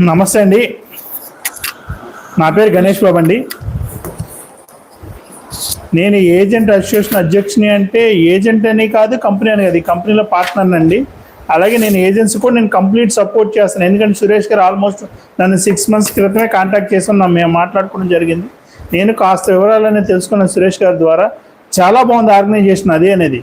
నమస్తే అండి, నా పేరు గణేష్ బాబు అండి. నేను ఏజెంట్ అసోసియేషన్ అధ్యక్షుని. అంటే ఏజెంట్ అని కాదు, కంపెనీ అని కాదు, ఈ కంపెనీలో పార్ట్నర్ అండి. అలాగే నేను ఏజెన్సీ కూడా నేను కంప్లీట్ సపోర్ట్ చేస్తాను. ఎందుకంటే సురేష్ గారు ఆల్మోస్ట్ నన్ను 6 months క్రితమే కాంటాక్ట్ చేసి మేము మాట్లాడుకోవడం జరిగింది. నేను కాస్త వివరాలనే తెలుసుకున్న సురేష్ గారి ద్వారా. చాలా బాగుంది ఆర్గనైజేషన్ అది అనేది.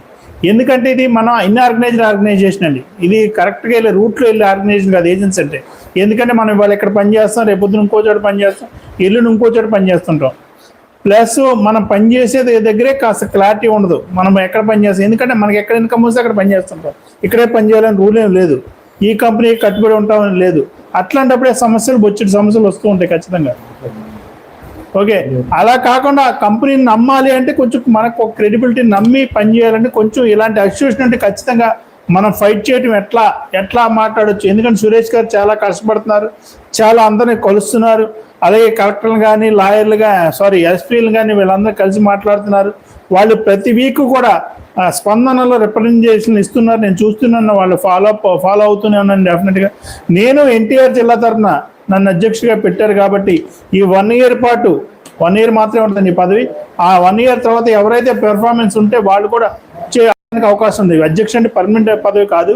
ఎందుకంటే ఇది మనం ఆర్గనైజేషన్ అండి. ఇది కరెక్ట్గా వెళ్ళి రూట్లో వెళ్ళి ఆర్గనైజేషన్ కాదు ఏజెన్సీ అంటే. ఎందుకంటే మనం ఇవాళ ఇక్కడ పని చేస్తాం, రేపు పొద్దున ఇంకో చోట పని చేస్తాం, ఎల్లుండి ఇంకో చోట పని చేస్తుంటాం. ప్లస్ మనం పని చేసేది దగ్గరే కాస్త క్లారిటీ ఉండదు, మనం ఎక్కడ పని చేస్తాం. ఎందుకంటే మనకి ఎక్కడ ఇన్కమ్ వస్తే అక్కడ పని చేస్తుంటాం. ఇక్కడే పని చేయాలని రూల్ ఏం లేదు, ఈ కంపెనీకి కట్టుబడి ఉంటామని లేదు. అట్లాంటప్పుడే బొచ్చటి సమస్యలు వస్తూ ఉంటాయి ఖచ్చితంగా. ఓకే, అలా కాకుండా కంపెనీని నమ్మాలి అంటే కొంచెం మనకు ఒక క్రెడిబిలిటీ నమ్మి పని చేయాలంటే కొంచెం ఇలాంటి అసోసియేషన్ అంటే ఖచ్చితంగా మనం ఫైట్ చేయడం ఎట్లా మాట్లాడవచ్చు. ఎందుకంటే సురేష్ గారు చాలా కష్టపడుతున్నారు, చాలా అందరినీ కలుస్తున్నారు. అలాగే కలెక్టర్లు కానీ ఎస్పీలు కానీ వీళ్ళందరూ కలిసి మాట్లాడుతున్నారు. వాళ్ళు ప్రతి వీక్ కూడా స్పందనలో రిప్రజెంటేషన్ ఇస్తున్నారు. నేను చూస్తున్నాను, వాళ్ళు ఫాలో అవుతూనే ఉన్నాను డెఫినెట్గా. నేను ఎన్టీఆర్ జిల్లా తరఫున నన్ను అధ్యక్షుడిగా పెట్టారు కాబట్టి ఈ 1 year పాటు, 1 year మాత్రమే ఉంటుంది ఈ పదవి. ఆ 1 year తర్వాత ఎవరైతే పెర్ఫార్మెన్స్ ఉంటే వాళ్ళు కూడా చేయడానికి అవకాశం ఉంది. అధ్యక్షుడు అంటే పర్మనెంట్ పదవి కాదు.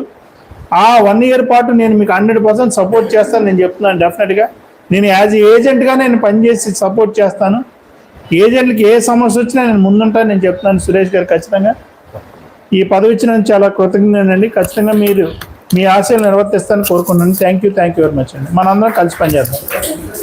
ఆ 1 year పాటు నేను మీకు 100% సపోర్ట్ చేస్తాను నేను చెప్తున్నాను. డెఫినెట్గా నేను యాజ్ ఏజెంట్గా నేను పనిచేసి సపోర్ట్ చేస్తాను. ఏజెంట్లకి ఏ సమస్య వచ్చినా నేను ముందుంటాను నేను చెప్తున్నాను సురేష్ గారు. ఖచ్చితంగా ఈ పదవి ఇచ్చినందుకు చాలా కృతజ్ఞతనండి. ఖచ్చితంగా మీరు మీ ఆశయాలు నిర్వర్తిస్తానని కోరుకున్నాను. థ్యాంక్ యూ వెరీ మచ్ అండి. మనందరం కలిసి పనిచేద్దాం.